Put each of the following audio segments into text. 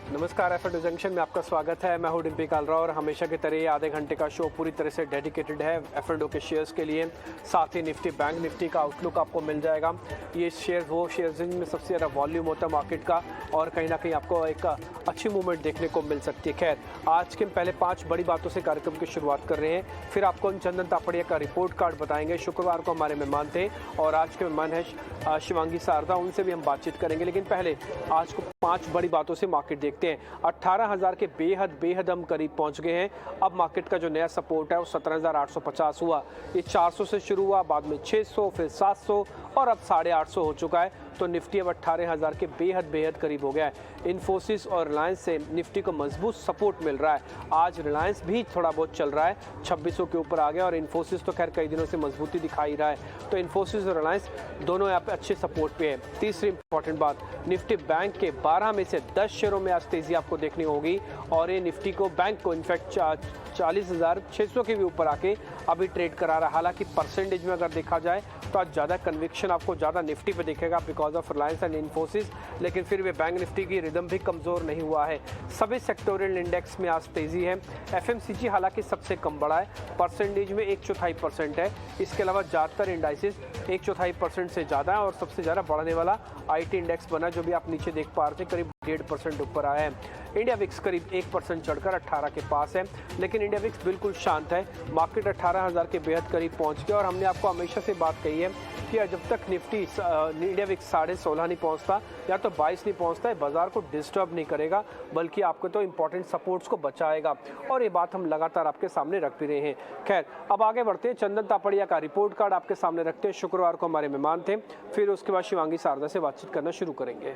नमस्कार, F junction में आपका स्वागत है। मैं हूं डिम्पी कालरा और हमेशा की तरह ये आधे घंटे का शो पूरी तरह से डेडिकेटेड है एफ के शेयर्स के लिए। साथ ही निफ्टी बैंक निफ्टी का आउटलुक आपको मिल जाएगा। ये शेयर वो शेयर्स जिनमें सबसे ज़्यादा वॉल्यूम होता है मार्केट का और कहीं ना कहीं आपको एक अच्छी मूवमेंट देखने को मिल सकती है। खैर, आज के पहले 5 बड़ी बातों से कार्यक्रम की शुरुआत कर रहे हैं, फिर आपको चंदन तापड़िया का रिपोर्ट कार्ड बताएंगे। शुक्रवार को हमारे मेहमान थे और आज के मेहमान है शिवांगी शारदा, उनसे भी हम बातचीत करेंगे। लेकिन पहले आज को 5 बड़ी बातों से मार्केट देखते हैं। 18,000 के बेहद हम करीब पहुंच गए हैं। अब मार्केट का जो नया सपोर्ट है वो 17,850 हुआ। ये 400 से शुरू हुआ, बाद में 600, फिर 700 और अब 850 हो चुका है। तो निफ्टी अब 18,000 के बेहद करीब हो गया है। इन्फोसिस और रिलायंस से निफ्टी को मजबूत सपोर्ट मिल रहा है। आज रिलायंस भी थोड़ा बहुत चल रहा है, 2600 के ऊपर आ गया और इन्फोसिस तो खैर कई दिनों से मजबूती दिखाई रहा है। तो इन्फोसिस और रिलायंस दोनों यहाँ पे अच्छे सपोर्ट पे है। तीसरी इंपॉर्टेंट बात, निफ्टी बैंक के 12 में से 10 शेयरों में आज तेजी आपको देखनी होगी और ये निफ्टी को बैंक को इनफैक्ट 40,600 के भी ऊपर आके अभी ट्रेड करा रहा है। हालांकि परसेंटेज में अगर देखा जाए तो आज ज़्यादा कन्विक्शन आपको ज़्यादा निफ्टी पे दिखेगा because of Reliance and Infosys, लेकिन फिर भी बैंक निफ्टी की रिदम भी कमज़ोर नहीं हुआ है। सभी सेक्टोरियल इंडेक्स में आज तेज़ी है। एफएमसीजी हालांकि सबसे कम बढ़ा है, परसेंटेज में 1/4% है। इसके अलावा ज़्यादातर इंडाइसिस 1/4% से ज़्यादा है और सबसे ज़्यादा बढ़ने वाला आईटी इंडेक्स बना, जो भी आप नीचे देख पा रहे थे, करीब 1.5% ऊपर आया है। इंडिया विक्स करीब 1% चढ़कर 18 के पास है, लेकिन इंडिया विक्स बिल्कुल शांत है। मार्केट 18,000 के बेहद करीब पहुंच गया और हमने आपको हमेशा से बात कही है कि जब तक निफ्टी इंडिया विक्स 16.5 नहीं पहुंचता या तो 22 नहीं पहुंचता है, बाजार को डिस्टर्ब नहीं करेगा बल्कि आपको तो इंपॉर्टेंट सपोर्ट्स को बचाएगा और ये बात हम लगातार आपके सामने रख भी रहे हैं। खैर, अब आगे बढ़ते हैं। चंदन तापड़िया का रिपोर्ट कार्ड आपके सामने रखते हैं। शुक्रवार को हमारे मेहमान थे, फिर उसके बाद शिवांगी शारदा से बातचीत करना शुरू करेंगे।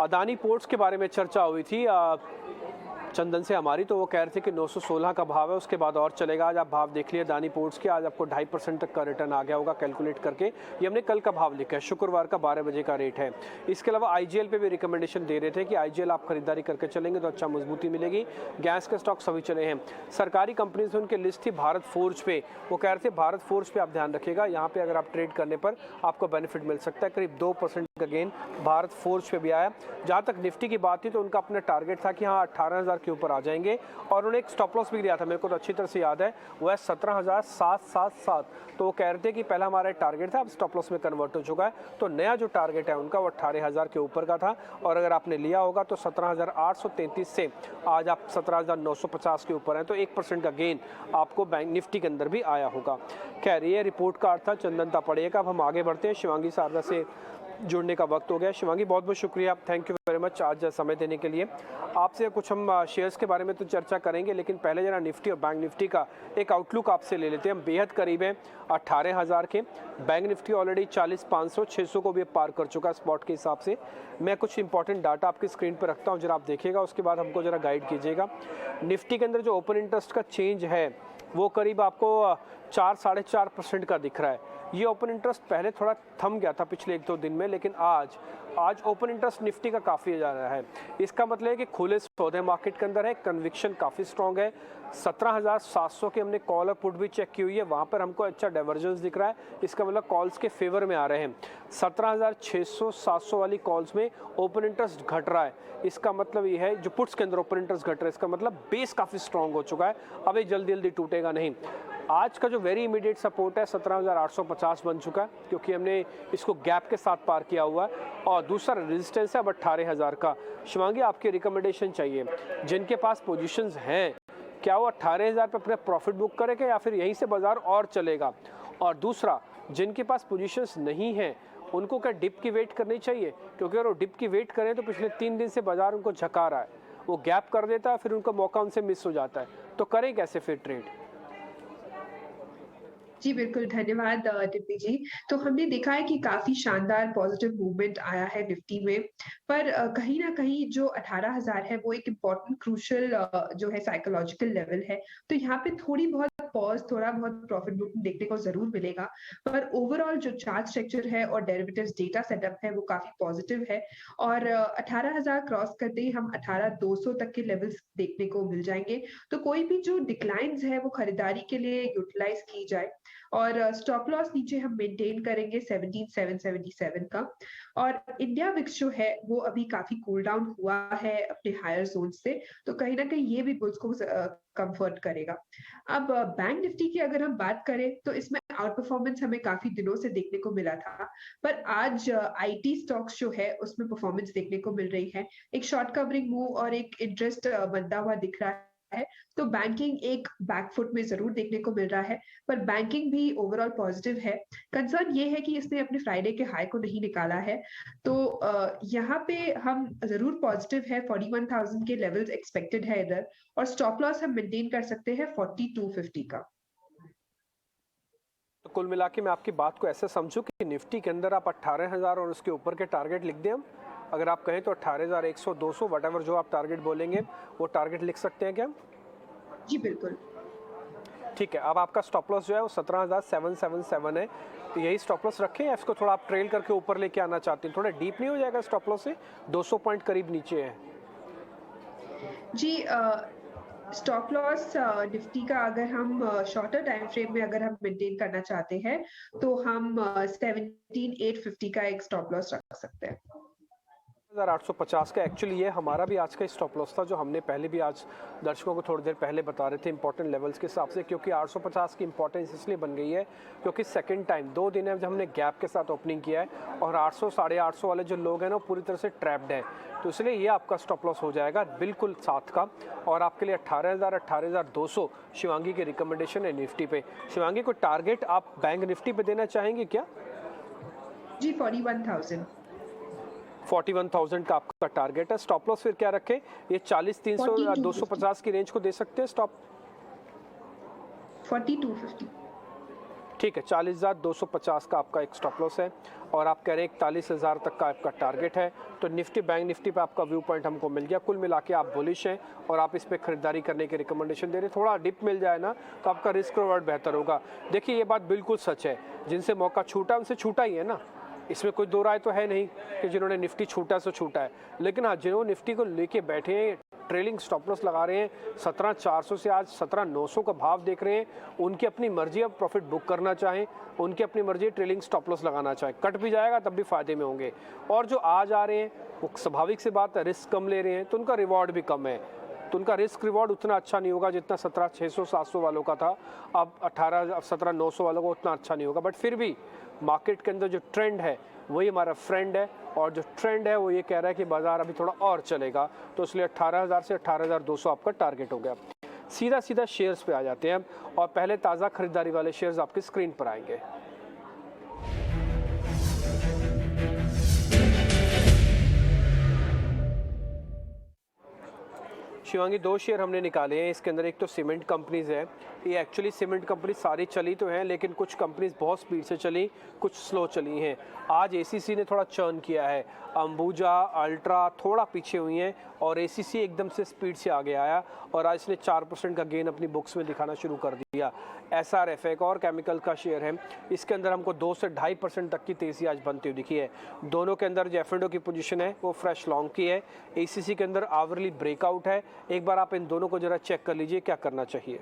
अदानी पोर्ट्स के बारे में चर्चा हुई थी चंदन से हमारी, तो वो कह रहे थे कि 916 का भाव है, उसके बाद और चलेगा। आज आप भाव देख लिए अदानी पोर्ट्स के, आज आपको 2.5% तक का रिटर्न आ गया होगा कैलकुलेट करके। ये हमने कल का भाव लिखा है, शुक्रवार का 12 बजे का रेट है। इसके अलावा आईजीएल पे भी रिकमेंडेशन दे रहे थे कि आईजीएल आप खरीदारी करके चलेंगे तो अच्छा मजबूती मिलेगी। गैस के स्टॉक सभी चले हैं। सरकारी कंपनी से उनकी लिस्ट थी भारत फोर्ज पे, वो कह रहे थे भारत फोर्ज पे आप ध्यान रखिएगा, यहाँ पे अगर आप ट्रेड करने पर आपको बेनिफिट मिल सकता है। करीब 2% का गेन भारत फोर्ज पे भी आया। जहाँ तक निफ्टी की बात थी तो उनका अपना टारगेट था कि हाँ 18,000 के ऊपर आ जाएंगे और उन्होंने एक स्टॉप लॉस भी दिया था, मेरे को तो अच्छी तरह से याद है, वह 17,777। तो वो कह रहे थे कि पहला हमारा टारगेट था, अब स्टॉप लॉस में कन्वर्ट हो चुका है। तो नया जो टारगेट है उनका वो 18,000 के ऊपर का था और अगर आपने लिया होगा तो 17,833 से आज आप 17,950 के ऊपर हैं, तो 1% का गेन आपको बैंक निफ्टी के अंदर भी आया होगा। खैर, ये रिपोर्ट कार्ड था चंदन तापड़िया का। अब हम आगे बढ़ते हैं, शिवांगी शारदा से जुड़ने का वक्त हो गया। शिवांगी, बहुत बहुत शुक्रिया, थैंक यू वेरी मच आज समय देने के लिए। आपसे कुछ हम शेयर्स के बारे में तो चर्चा करेंगे, लेकिन पहले जरा निफ्टी और बैंक निफ्टी का एक आउटलुक आपसे ले लेते हैं। हम बेहद करीब हैं 18,000 के। बैंक निफ्टी ऑलरेडी 40,500 600 को भी पार कर चुका है स्पॉट के हिसाब से। मैं कुछ इंपॉर्टेंट डाटा आपकी स्क्रीन पर रखता हूँ, जरा आप देखिएगा, उसके बाद हमको जरा गाइड कीजिएगा। निफ्टी के अंदर जो ओपन इंटरेस्ट का चेंज है वो करीब आपको 4-4.5% का दिख रहा है। ये ओपन इंटरेस्ट पहले थोड़ा थम गया था पिछले 1-2 दिन में, लेकिन आज ओपन इंटरेस्ट निफ्टी का काफ़ी जा रहा है। इसका मतलब है कि खुले सौदे मार्केट के अंदर है, कन्विक्शन काफ़ी स्ट्रॉन्ग है। 17,700 के हमने कॉल और पुट भी चेक की हुई है, वहाँ पर हमको अच्छा डाइवर्जेंस दिख रहा है। इसका मतलब कॉल्स के फेवर में आ रहे हैं। 17,600-700 वाली कॉल्स में ओपन इंटरेस्ट घट रहा है। इसका मतलब ये है जो पुट्स के अंदर ओपन इंटरेस्ट घट रहा है, इसका मतलब बेस काफ़ी स्ट्रॉन्ग हो चुका है, अब ये जल्दी जल्दी टूटेगा नहीं। आज का जो वेरी इमीडिएट सपोर्ट है 17,850 बन चुका है, क्योंकि हमने इसको गैप के साथ पार किया हुआ है, और दूसरा रेजिस्टेंस है अब 18,000 का। शिवांगी, आपकी रिकमेंडेशन चाहिए, जिनके पास पोजीशंस हैं, क्या वो 18,000 पे अपने प्रॉफिट बुक करेगा या फिर यहीं से बाजार और चलेगा? और दूसरा, जिनके पास पोजीशंस नहीं हैं उनको क्या डिप की वेट करनी चाहिए? क्योंकि अगर वो डिप की वेट करें तो पिछले 3 दिन से बाजार उनको झका रहा है, वो गैप कर देता है, फिर उनका मौका उनसे मिस हो जाता है, तो करें कैसे फिर ट्रेड? जी, बिल्कुल, धन्यवाद टिप्पी जी। तो हमने देखा है कि काफ़ी शानदार पॉज़िटिव मूवमेंट आया है निफ्टी में, पर कहीं न कहीं जो 18,000 है वो एक इम्पोर्टेंट क्रूशियल जो है साइकोलॉजिकल लेवल है। तो यहाँ पे थोड़ी बहुत पॉज़, थोड़ा बहुत प्रॉफिट बुकिंग देखने को ज़रूर मिलेगा, पर ओवरऑल जो चार्ट स्ट्रक्चर है और डेरिवेटिव्स डेटा सेटअप है वो काफ़ी पॉज़िटिव है और 18,000 क्रॉस करते ही हम 18,200 तक के लेवल्स देखने को मिल जाएँगे। तो कोई भी जो डिक्लाइन्स है वो खरीदारी के लिए यूटिलाइज़ की जाए। और स्टॉप लॉस नीचे हम मेंटेन करेंगे 17777 का। और इंडिया विक्स जो है वो अभी काफी कूल डाउन हुआ है अपने हायर जोन से, तो कहीं ना कहीं ये भी बुल्स को कंफर्ट करेगा। अब बैंक निफ्टी की अगर हम बात करें तो इसमें आउट परफॉर्मेंस हमें काफी दिनों से देखने को मिला था, पर आज आईटी स्टॉक्स जो है उसमें परफॉर्मेंस देखने को मिल रही है। एक शॉर्ट कवरिंग मूव और एक इंटरेस्ट बनता हुआ दिख रहा है, तो बैंकिंग एक बैकफुट में जरूर देखने को मिल रहा है, पर बैंकिंग भी ओवरऑल पॉजिटिव है। कंसर्न ये है कि इसने अपने फ्राइडे के हाई को नहीं निकाला है, तो यहाँ पे हम जरूर पॉजिटिव है। 41,000 के लेवल्स एक्सपेक्टेड है इधर, और स्टॉप लॉस हम मेंटेन कर सकते हैं 4250 का। तो कुल मिला के मैं आपकी बात को ऐसे समझूं कि निफ्टी के अंदर आप 18,000 और उसके ऊपर के टारगेट लिख दें हम, अगर आप कहें तो 18,100 200 वट जो आप टारगेट बोलेंगे वो टारगेट लिख सकते हैं क्या? जी बिल्कुल। ठीक है, अब आपका स्टॉप लॉस जो है वो 17,777 है, तो यही स्टॉप लॉस रखें या इसको थोड़ा आप ट्रेल करके ऊपर लेके आना चाहते हैं? थोड़ा डीप नहीं हो जाएगा स्टॉप लॉस से? 200 पॉइंट करीब नीचे है। जी स्टॉप लॉस निफ्टी का अगर हम शॉर्टर टाइम फ्रेम में अगर हम मेंटेन करना चाहते हैं तो हम 17,850 का एक स्टॉप लॉस रख सकते हैं। 1850 का एक्चुअली ये हमारा भी आज का स्टॉप लॉस था, जो हमने पहले भी आज दर्शकों को थोड़ी देर पहले बता रहे थे इंपॉर्टेंट लेवल्स के हिसाब से, क्योंकि 850 की इंपॉर्टेंस इसलिए बन गई है क्योंकि सेकंड टाइम 2 दिन है जब हमने गैप के साथ ओपनिंग किया है और 800 850 वाले जो लोग हैं ना पूरी तरह से ट्रैप्ड है, तो इसलिए ये आपका स्टॉप लॉस हो जाएगा बिल्कुल साथ का। और आपके लिए 18,000 18,200 शिवांगी की रिकमेंडेशन है निफ्टी पे। शिवांगी को टारगेट आप बैंक निफ्टी पे देना चाहेंगे क्या? जी 41,000। 41,000 का आपका टारगेट है। स्टॉप लॉस फिर क्या रखें? ये 40,300 या 250 की रेंज को दे सकते हैं स्टॉप? 4250। ठीक है, 40,250 का आपका एक स्टॉप लॉस है और आप कह रहे हैं 41,000 तक का आपका टारगेट है, तो निफ्टी बैंक निफ्टी पे आपका व्यू पॉइंट हमको मिल गया। कुल मिला के आप बुलिश हैं और आप इस पे खरीदारी करने की रिकमेंडेशन दे रहे हैं। थोड़ा डिप मिल जाए ना तो आपका रिस्क रिवॉर्ड बेहतर होगा। देखिए ये बात बिल्कुल सच है, जिनसे मौका छूटा उनसे छूटा ही है ना, इसमें कोई दो राय तो है नहीं कि जिन्होंने निफ्टी छूटा सो छूटा है। लेकिन हाँ, जिन्होंने निफ्टी को लेके बैठे हैं, ट्रेलिंग स्टॉप लॉस लगा रहे हैं, 17,400 से आज 17,900 का भाव देख रहे हैं, उनकी अपनी मर्जी अब प्रॉफिट बुक करना चाहें, उनकी अपनी मर्जी ट्रेलिंग स्टॉप लॉस लगाना चाहें, कट भी जाएगा तब भी फायदे में होंगे। और जो आज आ रहे हैं वो स्वाभाविक सी बात है, रिस्क कम ले रहे हैं तो उनका रिवॉर्ड भी कम है, तो उनका रिस्क रिवॉर्ड उतना अच्छा नहीं होगा जितना 17,600 700 वालों का था। अब 17,900 वालों का उतना अच्छा नहीं होगा, बट फिर भी मार्केट के अंदर जो ट्रेंड है वही हमारा फ्रेंड है, और जो ट्रेंड है वो ये कह रहा है कि बाजार अभी थोड़ा और चलेगा, तो इसलिए 18,000 से 18,200 आपका टारगेट हो गया। सीधा सीधा शेयर्स पे आ जाते हैं और पहले ताज़ा खरीदारी वाले शेयर्स आपकी स्क्रीन पर आएंगे। शिवांगी, 2 शेयर हमने निकाले हैं, इसके अंदर एक तो सीमेंट कंपनीज है। ये एक्चुअली सीमेंट कंपनी सारी चली तो हैं, लेकिन कुछ कंपनीज बहुत स्पीड से चली, कुछ स्लो चली हैं। आज एसीसी ने थोड़ा चर्न किया है, अंबुजा अल्ट्रा थोड़ा पीछे हुई हैं और एसीसी एकदम से स्पीड से आगे आया और आज इसने 4% का गेन अपनी बुक्स में दिखाना शुरू कर दिया। एसआरएफ एक और केमिकल का शेयर है, इसके अंदर हमको 2 से 2.5% तक की तेज़ी आज बनती हुई दिखी है। दोनों के अंदर जो एफ&ओ की पोजीशन है वो फ्रेश लॉन्ग की है, एसीसी के अंदर आवरली ब्रेकआउट है। एक बार आप इन दोनों को जरा चेक कर लीजिए क्या करना चाहिए।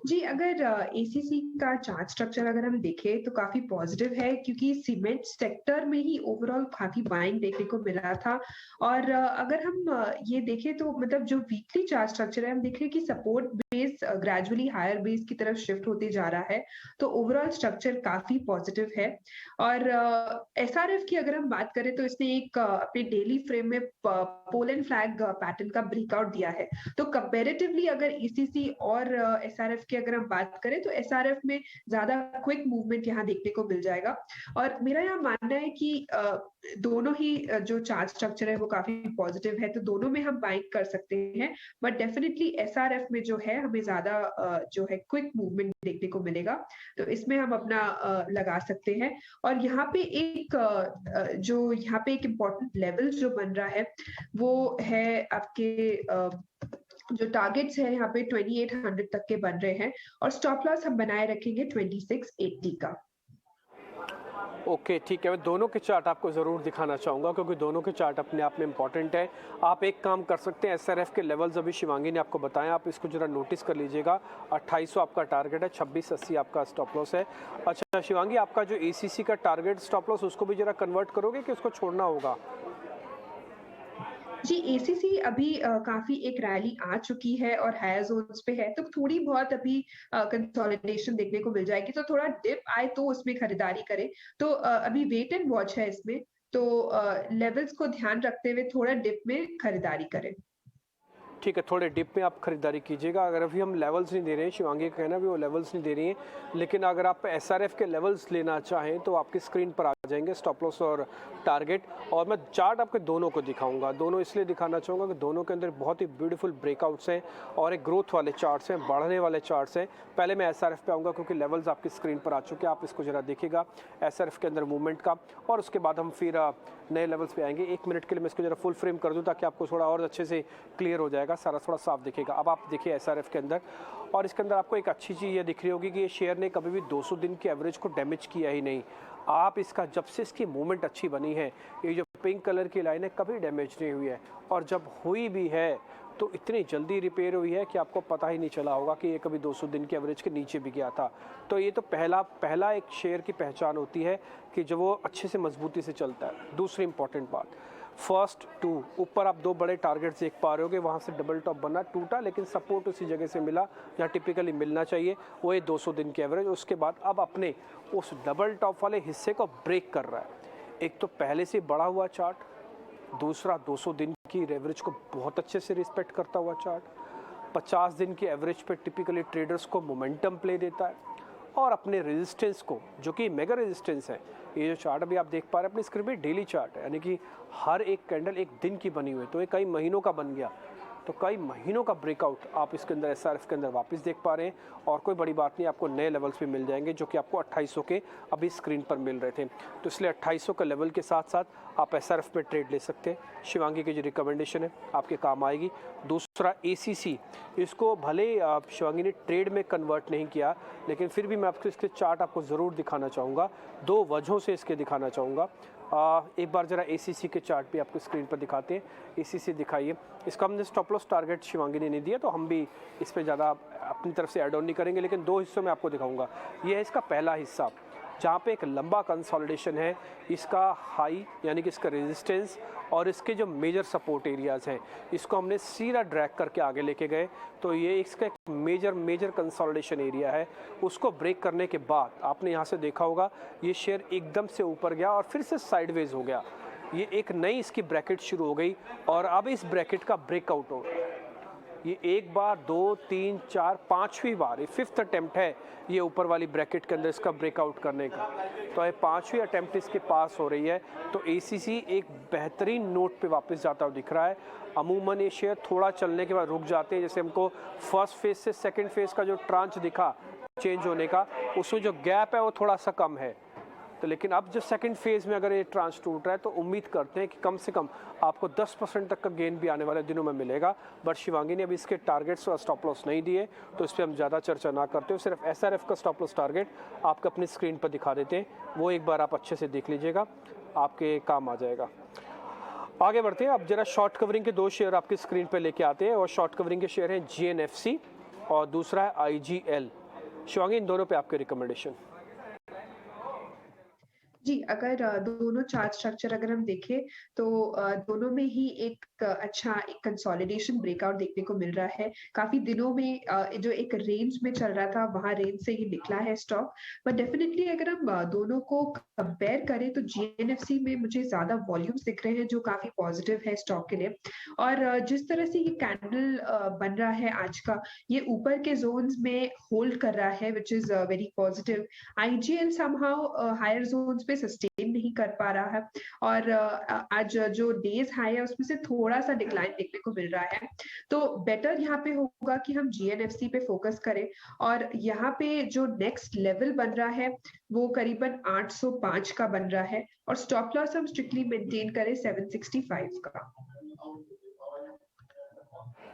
जी अगर एसीसी का चार्ट स्ट्रक्चर अगर हम देखें तो काफी पॉजिटिव है, क्योंकि सीमेंट सेक्टर में ही ओवरऑल काफी बाइंग देखने को मिला था। और अगर हम ये देखें तो मतलब जो वीकली चार्ट स्ट्रक्चर है, हम देख रहे हैं कि support base gradually higher base की तरफ शिफ्ट होते जा रहा है, तो ओवरऑल स्ट्रक्चर काफी पॉजिटिव है। और एसआरएफ की अगर हम बात करें तो इसने एक अपने डेली फ्रेम में पोल एंड फ्लैग पैटर्न का ब्रेकआउट दिया है, तो कंपेरेटिवली अगर ईसीसी और एसआरएफ की अगर हम बात करें तो एसआरएफ में ज्यादा क्विक मूवमेंट यहाँ देखने को मिल जाएगा। और मेरा यह मानना है कि दोनों ही जो चार्ट स्ट्रक्चर है वो काफी पॉजिटिव है, तो दोनों में हम बाइंग कर सकते हैं, बट डेफिनेटली एसआरएफ में जो है हमें ज्यादा जो है क्विक मूवमेंट देखने को मिलेगा, तो इसमें हम अपना लगा सकते हैं। और यहाँ पे एक जो यहाँ पे एक इम्पोर्टेंट लेवल जो बन रहा है वो है आपके जो टारगेट्स है यहाँ पे 2800 तक के बन रहे हैं, और स्टॉप लॉस हम बनाए रखेंगे 2680 का। ओके, ठीक है। मैं दोनों के चार्ट आपको ज़रूर दिखाना चाहूँगा क्योंकि दोनों के चार्ट अपने आप में इम्पॉर्टेंट है। आप एक काम कर सकते हैं, एसआरएफ के लेवल्स अभी शिवांगी ने आपको बताया, आप इसको ज़रा नोटिस कर लीजिएगा। 2800 आपका टारगेट है, 2680 आपका स्टॉप लॉस है। अच्छा शिवांगी, आपका जो एसीसी का टारगेट स्टॉप लॉस उसको भी ज़रा कन्वर्ट करोगे कि उसको छोड़ना होगा? जी, एसीसी अभी काफ़ी एक रैली आ चुकी है और हायर ज़ोन्स पे है, तो थोड़ी बहुत अभी कंसोलिडेशन देखने को मिल जाएगी, तो थोड़ा डिप आए तो उसमें खरीदारी करें। तो अभी वेट एंड वॉच है इसमें, तो लेवल्स को ध्यान रखते हुए थोड़ा डिप में खरीदारी करें। ठीक है, थोड़े डिप में आप खरीदारी कीजिएगा। अगर अभी हम लेवल्स नहीं दे रहे हैं, शिवांगी का कहना भी वो लेवल्स नहीं दे रही हैं, लेकिन अगर आप एसआरएफ के लेवल्स लेना चाहें तो आपकी स्क्रीन पर आ जाएंगे स्टॉप लॉस और टारगेट। और मैं चार्ट आपके दोनों को दिखाऊंगा। दोनों इसलिए दिखाना चाहूँगा कि दोनों के अंदर बहुत ही ब्यूटीफुल ब्रेकआउट्स हैं और एक ग्रोथ वाले चार्ट्स हैं, बढ़ने वाले चार्ट्स हैं। पहले मैं एसआरएफ पे आऊँगा क्योंकि लेवल्स आपकी स्क्रीन पर आ चुके हैं, आप इसको जरा देखिएगा एसआरएफ के अंदर मूवमेंट का, और उसके बाद हम फिर नए लेवल्स पे आएंगे। 1 मिनट के लिए मैं इसको जरा फुल फ्रेम कर दूं ताकि आपको थोड़ा और अच्छे से क्लियर हो जाएगा, सारा थोड़ा साफ दिखेगा। अब आप देखिए एसआरएफ के अंदर, और इसके अंदर आपको एक अच्छी चीज़ ये दिख रही होगी कि ये शेयर ने कभी भी 200 दिन की एवरेज को डैमेज किया ही नहीं। आप इसका जब से इसकी मूवमेंट अच्छी बनी है, ये जो पिंक कलर की लाइन है कभी डैमेज नहीं हुई है, और जब हुई भी है तो इतनी जल्दी रिपेयर हुई है कि आपको पता ही नहीं चला होगा कि ये कभी 200 दिन की एवरेज के नीचे भी गया था। तो ये तो पहला एक शेयर की पहचान होती है कि जब वो अच्छे से मजबूती से चलता है। दूसरी इंपॉर्टेंट बात, फर्स्ट टू ऊपर आप 2 बड़े टारगेट्स देख पा रहे होगे, वहाँ से डबल टॉप बना, टूटा, लेकिन सपोर्ट उसी जगह से मिला जहाँ टिपिकली मिलना चाहिए, वो ये 200 दिन की एवरेज। उसके बाद अब अपने उस डबल टॉप वाले हिस्से को ब्रेक कर रहा है। एक तो पहले से बढ़ा हुआ चार्ट, दूसरा 200 दिन की एवरेज को बहुत अच्छे से रिस्पेक्ट करता हुआ चार्ट, 50 दिन की एवरेज पे टिपिकली ट्रेडर्स को मोमेंटम प्ले देता है, और अपने रेजिस्टेंस को, जो कि मेगा रेजिस्टेंस है, ये जो चार्ट अभी आप देख पा रहे हैं अपनी स्क्रीन पे, डेली चार्ट है, यानी कि हर एक कैंडल एक दिन की बनी हुई है, तो ये कई महीनों का बन गया। तो कई महीनों का ब्रेकआउट आप इसके अंदर एसआरएफ के अंदर वापस देख पा रहे हैं, और कोई बड़ी बात नहीं, आपको नए लेवल्स भी मिल जाएंगे जो कि आपको 2800 के अभी स्क्रीन पर मिल रहे थे। तो इसलिए 2800 का लेवल के साथ साथ आप एसआरएफ में ट्रेड ले सकते हैं। शिवांगी की जो रिकमेंडेशन है आपके काम आएगी। दूसरा एसीसी, इसको भले शिवांगी ने ट्रेड में कन्वर्ट नहीं किया, लेकिन फिर भी मैं आपको इसके चार्ट आपको ज़रूर दिखाना चाहूँगा, 2 वजहों से इसके दिखाना चाहूँगा। एक बार जरा एसीसी के चार्ट भी आपको स्क्रीन पर दिखाते हैं। एसीसी दिखाइए, इसका हमने स्टॉप लॉस टारगेट शिवांगी ने नहीं दिया, तो हम भी इस पे ज़्यादा अपनी तरफ से ऐड ऑन नहीं करेंगे, लेकिन 2 हिस्सों में आपको दिखाऊंगा। ये है इसका पहला हिस्सा जहाँ पे एक लंबा कंसोलिडेशन है, इसका हाई यानी कि इसका रेजिस्टेंस और इसके जो मेजर सपोर्ट एरियाज़ हैं, इसको हमने सीधा ड्रैग करके आगे लेके गए। तो ये इसका एक मेजर कंसोलिडेशन एरिया है। उसको ब्रेक करने के बाद आपने यहाँ से देखा होगा ये शेयर एकदम से ऊपर गया और फिर से साइडवेज हो गया। ये एक नई इसकी ब्रैकेट शुरू हो गई और अब इस ब्रैकेट का ब्रेकआउट हो गया। ये 1 बार, 2, 3, 4, 5वीं बार, ये 5th अटेम्प्ट है ये ऊपर वाली ब्रैकेट के अंदर इसका ब्रेकआउट करने का। तो ये 5वीं अटेम्प्ट इसके पास हो रही है। तो एसीसी एक बेहतरीन नोट पे वापस जाता हुआ दिख रहा है। अमूमन ये शेयर थोड़ा चलने के बाद रुक जाते हैं, जैसे हमको फर्स्ट फेज से सेकंड फेज का जो ट्रांच दिखा चेंज होने का, उसमें जो गैप है वो थोड़ा सा कम है। तो लेकिन अब जो सेकंड फेज में अगर ये ट्रांस टूट रहा है तो उम्मीद करते हैं कि कम से कम आपको 10% तक का गेन भी आने वाले दिनों में मिलेगा। बट शिवांगी ने अभी इसके टारगेट्स और स्टॉप लॉस नहीं दिए, तो इस पर हम ज़्यादा चर्चा ना करते हो। सिर्फ एसआरएफ का स्टॉप लॉस टारगेट आपको अपनी स्क्रीन पर दिखा देते हैं, वो एक बार आप अच्छे से देख लीजिएगा, आपके काम आ जाएगा। आगे बढ़ते हैं। अब जरा शॉर्ट कवरिंग के 2 शेयर आपकी स्क्रीन पर लेके आते हैं, और शॉर्ट कवरिंग के शेयर हैं जीएनएफसी और दूसरा है आईजीएल। शिवांगी, इन दोनों पे आपके रिकमेंडेशन? जी, अगर दोनों चार्ट स्ट्रक्चर अगर हम देखें तो दोनों में ही एक अच्छा एक कंसोलिडेशन ब्रेकआउट देखने को मिल रहा है। काफ़ी दिनों में जो एक रेंज में चल रहा था, वहाँ रेंज से ही निकला है स्टॉक। बट डेफिनिटली अगर हम दोनों को कंपेयर करें तो जीएनएफसी में मुझे ज़्यादा वॉल्यूम्स दिख रहे हैं, जो काफ़ी पॉजिटिव है स्टॉक के लिए। और जिस तरह से ये कैंडल बन रहा है आज का, ये ऊपर के ज़ोन्स में होल्ड कर रहा है, which is very positive. IGL somehow higher zones पे सस्टेन नहीं कर पा रहा है, और आज जो डेज हाई है उसमें से थोड़ा सा डिक्लाइन देखने को मिल रहा है। तो बेटर यहाँ पे होगा कि हम जीएनएफसी पे फोकस करें, और यहाँ पे जो नेक्स्ट लेवल बन रहा है वो करीबन 805 का बन रहा है, और स्टॉप लॉस हम स्ट्रिक्टली मेंटेन करें 765 का।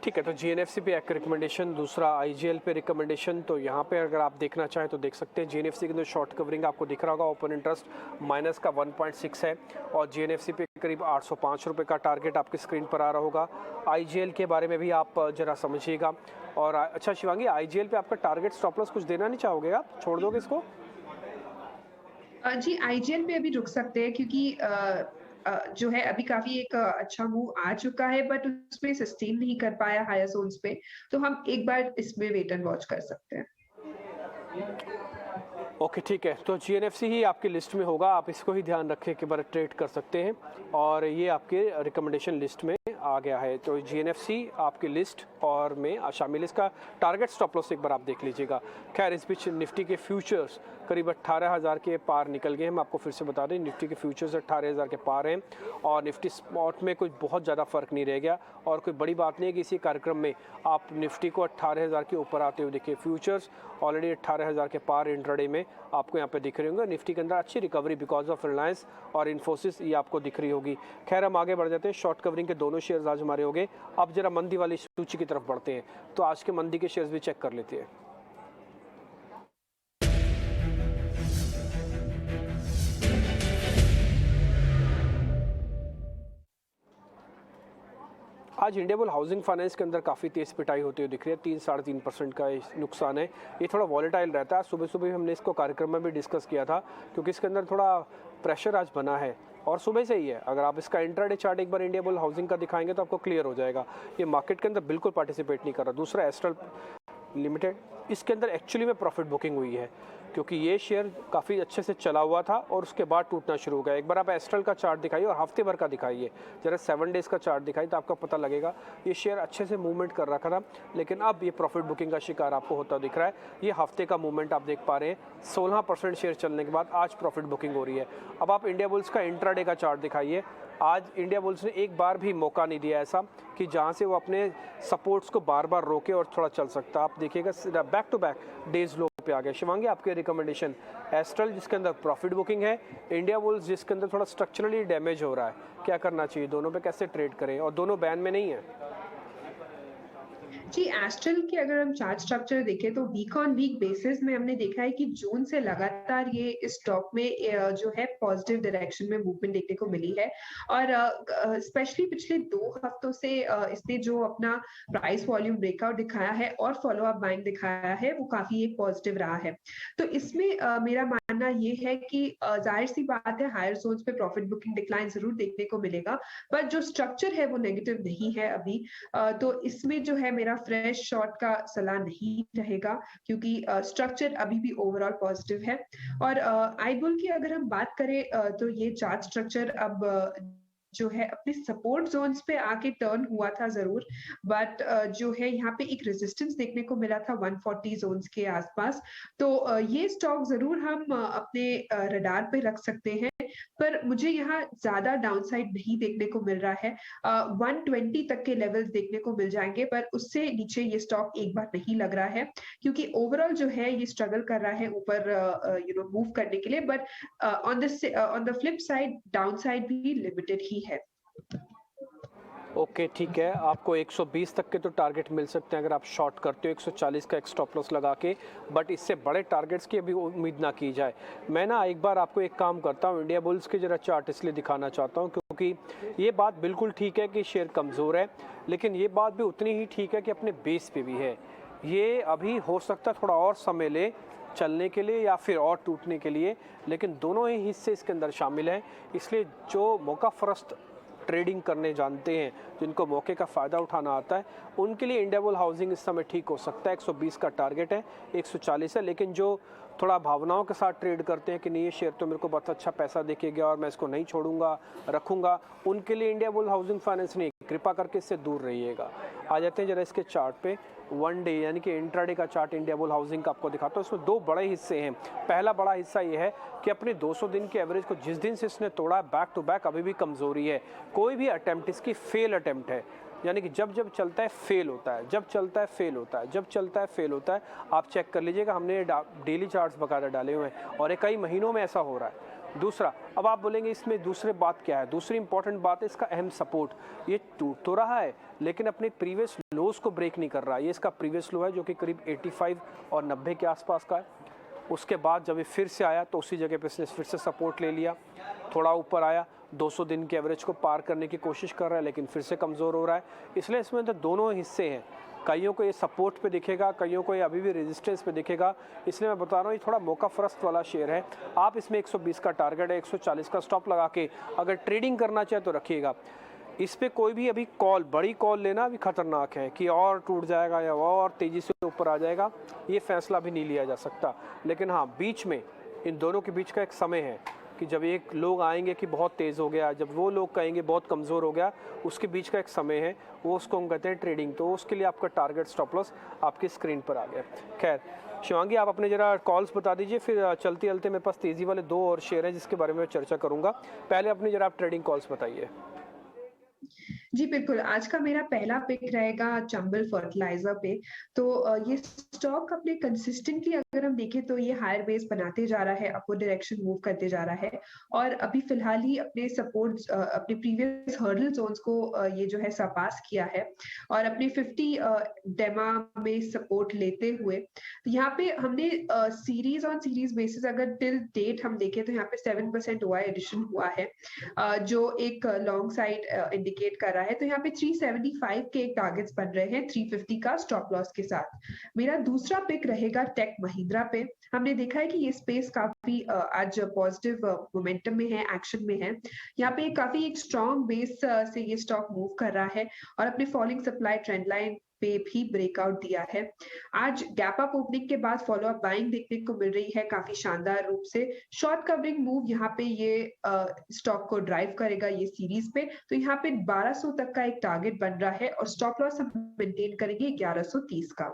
ठीक है, तो जीएनएफसी पे एक रिकमेंडेशन, दूसरा आईजीएल पे रिकमेंडेशन। तो यहाँ पे अगर आप देखना चाहें तो देख सकते हैं। जीएनएफसी के अंदर शॉर्ट कवरिंग आपको दिख रहा होगा, ओपन इंटरेस्ट माइनस का 1.6 है और जीएनएफसी पे करीब 805 रुपये का टारगेट आपकी स्क्रीन पर आ रहा होगा। आईजीएल के बारे में भी आप जरा समझिएगा। और अच्छा शिवांगी, आईजीएल पे आपका टारगेट स्टॉप लॉस कुछ देना नहीं चाहोगे आप, छोड़ दोगे इसको? जी, आईजीएल पे अभी रुक सकते हैं क्योंकि जो है अभी काफ़ी एक अच्छा मूव आ चुका है, बट उसमें सस्टेन नहीं कर पाया हायर ज़ोन्स पे, तो हम एक बार इसमें वेट एंड वॉच कर सकते हैं। ओके ठीक है, तो जीएनएफसी ही आपकी लिस्ट में होगा, आप इसको ही ध्यान रखें कि बार ट्रेड कर सकते हैं और ये आपके रिकमेंडेशन लिस्ट में आ गया है। तो जीएनएफसी आपकी लिस्ट और में शामिल, इसका टारगेट स्टॉप लॉस एक बार आप देख लीजिएगा। खैर, इस बीच निफ्टी के फ्यूचर्स करीब 18,000 के पार निकल गए हैं। हम आपको फिर से बता दें, निफ्टी के फ्यूचर्स 18,000 के पार हैं और निफ्टी स्पॉट में कुछ बहुत ज़्यादा फर्क नहीं रह गया और कोई बड़ी बात नहीं है कि इसी कार्यक्रम में आप निफ्टी को 18,000 के ऊपर आते हुए देखिए। फ्यूचर्स ऑलरेडी 18,000 के पार इंट्राडे में आपको यहाँ पे दिख रहे होंगे। निफ्टी के अंदर अच्छी रिकवरी बिकॉज ऑफ रिलायंस और इन्फोसिस, ये आपको दिख रही होगी। खैर, हम आगे बढ़ जाते हैं। शॉर्ट कवरिंग के दोनों शेयर्स आज हमारे हो गए। अब जरा मंदी वाली सूची की तरफ बढ़ते हैं, तो आज के मंदी के शेयर्स भी चेक कर लेते हैं। आज इंडियाबुल हाउसिंग फाइनेंस के अंदर काफ़ी तेज़ पिटाई होती हुई दिख रही है। 3-3.5% का नुकसान है। ये थोड़ा वॉलेटाइल रहता है। सुबह सुबह हमने इसको कार्यक्रम में भी डिस्कस किया था क्योंकि इसके अंदर थोड़ा प्रेशर आज बना है और सुबह से ही है। अगर आप इसका इंट्राडे चार्ट एक बार इंडियाबुल हाउसिंग का दिखाएंगे तो आपको क्लियर हो जाएगा। ये मार्केट के अंदर बिल्कुल पार्टिसिपेट नहीं कर रहा। दूसरा एस्ट्रल लिमिटेड, इसके अंदर एक्चुअली में प्रॉफिट बुकिंग हुई है क्योंकि ये शेयर काफ़ी अच्छे से चला हुआ था और उसके बाद टूटना शुरू हो गया। एक बार आप एस्ट्रल का चार्ट दिखाइए और हफ्ते भर का दिखाइए, जरा 7 डेज़ का चार्ट दिखाइए तो आपको पता लगेगा। ये शेयर अच्छे से मूवमेंट कर रखा था, लेकिन अब ये प्रॉफिट बुकिंग का शिकार आपको होता दिख रहा है। ये हफ्ते का मूवमेंट आप देख पा रहे हैं। 16% शेयर चलने के बाद आज प्रॉफिट बुकिंग हो रही है। अब आप इंडिया बुल्स का इंट्राडे का चार्ट दिखाइए। आज इंडिया बुल्स ने एक बार भी मौका नहीं दिया ऐसा कि जहां से वो अपने सपोर्ट्स को बार बार रोके और थोड़ा चल सकता। आप देखिएगा बैक टू बैक डेज लो पे आ गया। शिवांगी, आपके रिकमेंडेशन, एस्ट्रल जिसके अंदर प्रॉफिट बुकिंग है, इंडिया बुल्स जिसके अंदर थोड़ा स्ट्रक्चरली डैमेज हो रहा है, क्या करना चाहिए? दोनों पे कैसे ट्रेड करें और दोनों बैन में नहीं है? जी, एस्ट्रल की अगर हम चार्ट स्ट्रक्चर देखें तो वीक ऑन वीक बेसिस में हमने देखा है कि जून से लगातार ये इस स्टॉक में जो है पॉजिटिव डायरेक्शन में मूवमेंट देखने को मिली है और स्पेशली पिछले 2 हफ्तों से इसने जो अपना प्राइस वॉल्यूम ब्रेकआउट दिखाया है और फॉलो अप बाइंग दिखाया है, वो काफी एक पॉजिटिव रहा है। तो इसमें मेरा मानना ये है कि जाहिर सी बात है हायर जोन्स पे प्रॉफिट बुकिंग डिक्लाइन जरूर देखने को मिलेगा, पर जो स्ट्रक्चर है वो नेगेटिव नहीं है अभी। तो इसमें जो है मेरा फ्रेश शॉर्ट का सलाह नहीं रहेगा क्योंकि स्ट्रक्चर अभी भी ओवरऑल पॉजिटिव है। और आईबुल की अगर हम बात करें तो ये चार्ट स्ट्रक्चर अब जो है अपने सपोर्ट जोन्स पे आके टर्न हुआ था जरूर, बट जो है यहाँ पे एक रेजिस्टेंस देखने को मिला था 140 जोन्स के आसपास। तो ये स्टॉक जरूर हम अपने रडार पे रख सकते हैं, पर मुझे यहाँ ज्यादा डाउनसाइड नहीं देखने को मिल रहा है। 120 तक के लेवल्स देखने को मिल जाएंगे, पर उससे नीचे ये स्टॉक एक बार नहीं लग रहा है क्योंकि ओवरऑल जो है ये स्ट्रगल कर रहा है ऊपर मूव करने के लिए, but on the flip side downside भी लिमिटेड ही है। ओके ठीक है, आपको 120 तक के तो टारगेट मिल सकते हैं अगर आप शॉर्ट करते हो 140 का एक स्टॉप लॉस लगा के, बट इससे बड़े टारगेट्स की अभी उम्मीद ना की जाए। मैं ना एक बार आपको एक काम करता हूँ, इंडिया बुल्स के जरा चार्ट इसलिए दिखाना चाहता हूँ क्योंकि ये बात बिल्कुल ठीक है कि शेयर कमज़ोर है, लेकिन ये बात भी उतनी ही ठीक है कि अपने बेस पे भी है। ये अभी हो सकता है थोड़ा और समय ले चलने के लिए या फिर और टूटने के लिए, लेकिन दोनों ही हिस्से इसके अंदर शामिल हैं। इसलिए जो मौका फरस्त ट्रेडिंग करने जानते हैं, जिनको मौके का फ़ायदा उठाना आता है, उनके लिए इंडियाबुल हाउसिंग इस समय ठीक हो सकता है। 120 का टारगेट है, 140 है, लेकिन जो थोड़ा भावनाओं के साथ ट्रेड करते हैं कि नहीं ये शेयर तो मेरे को बहुत अच्छा पैसा देखेगा और मैं इसको नहीं छोड़ूंगा, रखूंगा, उनके लिए इंडियाबुल हाउसिंग फाइनेंस नहीं। कृपा करके इससे दूर रहिएगा। आ जाते हैं जरा इसके चार्ट पे। 1 डे यानी कि इंट्राडे का चार्ट इंडियाबुल हाउसिंग का आपको दिखाता हूँ। इसमें 2 बड़े हिस्से हैं। पहला बड़ा हिस्सा ये है कि अपने 200 दिन के एवरेज को जिस दिन से इसने तोड़ा, बैक टू बैक अभी भी कमज़ोरी है। कोई भी अटेम्प्ट इसकी फेल अटेम्प्ट है, यानी कि जब जब चलता है फेल होता है, जब चलता है फेल होता है, जब चलता है फेल होता है। आप चेक कर लीजिएगा, हमने डेली चार्ट्स बकायदा डाले हुए हैं और ये कई महीनों में ऐसा हो रहा है। दूसरा, अब आप बोलेंगे इसमें दूसरी बात क्या है? दूसरी इंपॉर्टेंट बात है इसका अहम सपोर्ट। ये टूट तो रहा है लेकिन अपने प्रीवियस लोज को ब्रेक नहीं कर रहा। ये इसका प्रीवियस लो है जो कि करीब 85 और 90 के आसपास का है। उसके बाद जब ये फिर से आया तो उसी जगह पे इसने फिर से सपोर्ट ले लिया, थोड़ा ऊपर आया, 200 दिन के एवरेज को पार करने की कोशिश कर रहा है लेकिन फिर से कमज़ोर हो रहा है। इसलिए इसमें तो दोनों हिस्से हैं, कईयों को ये सपोर्ट पे दिखेगा, कईयों को ये अभी भी रेजिस्टेंस पे दिखेगा। इसलिए मैं बता रहा हूँ ये थोड़ा मौका फरस्त वाला शेयर है। आप इसमें 120 का टारगेट है, 140 का स्टॉप लगा के अगर ट्रेडिंग करना चाहे तो रखिएगा। इस पे कोई भी अभी बड़ी कॉल लेना भी खतरनाक है कि और टूट जाएगा या और तेज़ी से ऊपर आ जाएगा, ये फैसला भी नहीं लिया जा सकता। लेकिन हाँ, बीच में इन दोनों के बीच का एक समय है कि जब एक लोग आएंगे कि बहुत तेज़ हो गया, जब वो लोग कहेंगे बहुत कमज़ोर हो गया, उसके बीच का एक समय है, वो उसको हम कहते हैं ट्रेडिंग। तो उसके लिए आपका टारगेट स्टॉप लॉस आपकी स्क्रीन पर आ गया। खैर शिवांगी, आप अपने जरा कॉल्स बता दीजिए, फिर चलते चलते मेरे पास तेज़ी वाले 2 और शेयर हैं जिसके बारे में मैं चर्चा करूँगा। पहले अपनी जरा आप ट्रेडिंग कॉल्स बताइए। जी बिल्कुल, आज का मेरा पहला पिक रहेगा चंबल फर्टिलाइज़र पे। तो ये स्टॉक अपने कंसिस्टेंटली अगर हम देखें तो ये हायर बेस बनाते जा रहा है, अपवर्ड डायरेक्शन मूव करते जा रहा है और अभी फिलहाल ही अपने अपने प्रीवियस हर्डल ज़ोन्स को ये जो है सरपास किया है और अपने 50 डेमा में सपोर्ट लेते हुए यहाँ पे हमने सीरीज़ ऑन सीरीज़ बेसिस अगर टिल डेट हम देखें तो यहाँ पे 7% ओआई एडिशन हुआ है, जो एक लॉन्ग साइड इंडिकेट कर रहा है। तो यहाँ पे 375 के एक टारगेट्स बन रहे हैं 350 का स्टॉप लॉस के साथ। मेरा दूसरा पिक रहेगा टेक महिंद्रा पे। हमने देखा है कि ये स्पेस काफी आज पॉजिटिव मोमेंटम में है, एक्शन में है। यहाँ पे काफी एक स्ट्रॉन्ग बेस से ये स्टॉक मूव कर रहा है और अपने फॉलिंग सप्लाई ट्रेंड लाइन पे भी ब्रेकआउट दिया है। आज गैप अप ओपनिंग के बाद फॉलो अप बाइंग देखने को मिल रही है काफी शानदार रूप से। शॉर्ट कवरिंग मूव यहाँ पे ये स्टॉक को ड्राइव करेगा ये सीरीज पे। तो यहाँ पे 1200 तक का एक टारगेट बन रहा है और स्टॉप लॉस हम मेंटेन करेंगे 1130 का।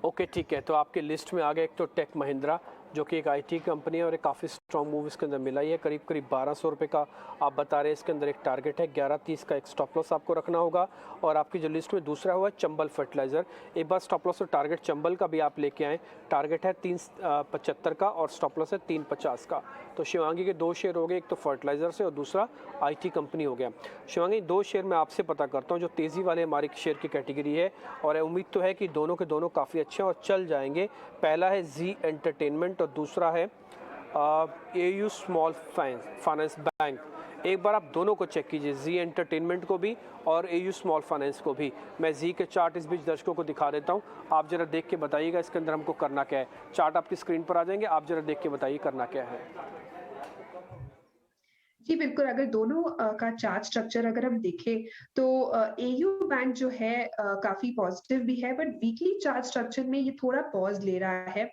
ओके ठीक है, तो आपके लिस्ट में आ गया एक तो टेक महिंद्रा जो कि एक आईटी कंपनी है और एक काफ़ी स्ट्रॉन्ग मूव इसके अंदर मिला ही है, करीब 1200 रुपये का आप बता रहे हैं। इसके अंदर एक टारगेट है, 1130 का एक स्टॉप लॉस आपको रखना होगा। और आपकी जो लिस्ट में दूसरा हुआ चंबल फर्टिलाइज़र, एक बार स्टॉप लॉस और टारगेट चंबल का भी आप लेके आएँ। टारगेट है 375 का और स्टॉप लॉस है 350 का। तो शिवांगी के 2 शेयर हो गए, एक तो फर्टिलाइज़र से और दूसरा आईटी कंपनी हो गया। शिवांगी 2 शेयर मैं आपसे पता करता हूँ जो तेज़ी वाले हमारी शेयर की कैटेगरी है और उम्मीद तो है कि दोनों के दोनों काफ़ी अच्छे हैं और चल जाएंगे। पहला है जी एंटरटेनमेंट और दूसरा है एयू स्मॉल फाइनेंस बैंक। एक बार आप दोनों को चेक कीजिए, जी एंटरटेनमेंट को भी और एयू स्मॉल फाइनेंस को भी। मैं जी के चार्ट इस बीच दर्शकों को दिखा देता हूँ, आप जरा देख के बताइएगा इसके अंदर हमको करना क्या है। चार्ट आपकी स्क्रीन पर आ जाएंगे, आप जरा देख के बताइए करना क्या है। जी बिल्कुल, अगर दोनों का चार्ट स्ट्रक्चर अगर हम देखें तो एयू बैंक जो है काफी पॉजिटिव भी है, बट वीकली चार्ट स्ट्रक्चर में ये थोड़ा पॉज ले रहा है,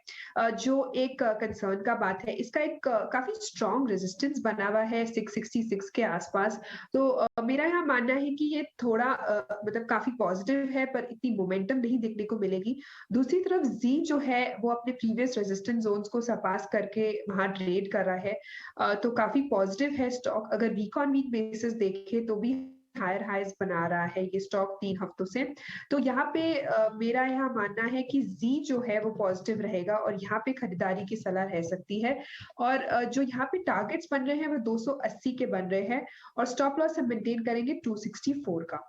जो एक कंसर्न का बात है। इसका एक काफी स्ट्रॉन्ग रेजिस्टेंस बना हुआ है 666 के आसपास। तो मेरा यहाँ मानना है कि ये थोड़ा मतलब काफी पॉजिटिव है पर इतनी मोमेंटम नहीं देखने को मिलेगी। दूसरी तरफ जी जो है वो अपने प्रीवियस रेजिस्टेंस जोन्स को सरपास करके वहां ट्रेड कर रहा है, तो काफी पॉजिटिव है स्टॉक। अगर वीक ऑन वीक बेसिस देखें तो भी हायर हाइज बना रहा है ये स्टॉक 3 हफ्तों से। तो यहाँ पे मेरा यहाँ मानना है कि जी जो है वो पॉजिटिव रहेगा और यहाँ पे खरीदारी की सलाह रह सकती है। और जो यहाँ पे टारगेट्स बन रहे हैं वो 280 के बन रहे हैं और स्टॉप लॉस हम मेंटेन करेंगे 264 का।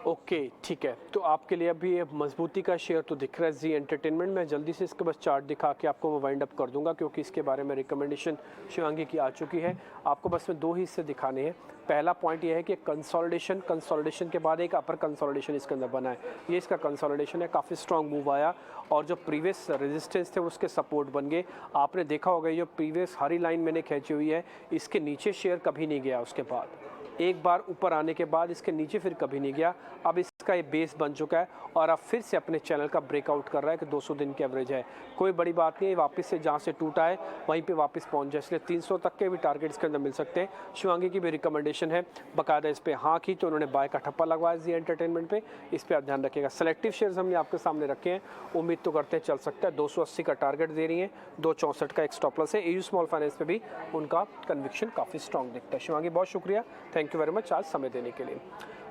ओके ठीक है, तो आपके लिए अभी मजबूती का शेयर तो दिख रहा है जी एंटरटेनमेंट। मैं जल्दी से इसके बस चार्ट दिखा के आपको वो वाइंड अप कर दूंगा क्योंकि इसके बारे में रिकमेंडेशन शिवांगी की आ चुकी है। आपको बस में 2 ही हिस्से दिखाने हैं। पहला पॉइंट ये है कि कंसोलिडेशन के बाद एक अपर कंसोलिडेशन इसके अंदर बना है। ये इसका कंसोलिडेशन है, काफ़ी स्ट्रॉन्ग मूव आया और जो प्रीवियस रेजिस्टेंस थे उसके सपोर्ट बन गए। आपने देखा होगा जो प्रीवियस हरी लाइन मैंने खींची हुई है, इसके नीचे शेयर कभी नहीं गया। उसके बाद एक बार ऊपर आने के बाद इसके नीचे फिर कभी नहीं गया। अब इसका ये बेस बन चुका है और अब फिर से अपने चैनल का ब्रेकआउट कर रहा है कि 200 दिन की एवरेज है। कोई बड़ी बात नहीं है, वापस से जहाँ से टूटा है वहीं पे वापस पहुँच जाए, इसलिए 300 तक के भी टारगेट इसके अंदर मिल सकते हैं। शिवांगी की भी रिकमेंडेशन है, बाकायदा इस पर हाँ की तो उन्होंने बाय का ठप्पा लगवाया जी एंटरटेनमेंट पे। इस पर आप ध्यान रखिएगा। सेलेक्टिव शेयर्स हमने आपके सामने रखे हैं, उम्मीद तो करते हैं चल सकता है। 280 का टारगेट दे रही है, 264 का एक स्टॉप लॉस है। एयू स्मॉल फाइनेंस पे भी उनका कन्विक्शन काफ़ी स्ट्रॉन्ग दिखता है। शिवांगी बहुत शुक्रिया, थैंक यू वेरी मच आज समय देने के लिए।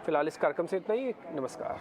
फिलहाल इस कार्यक्रम से इतना ही, नमस्कार।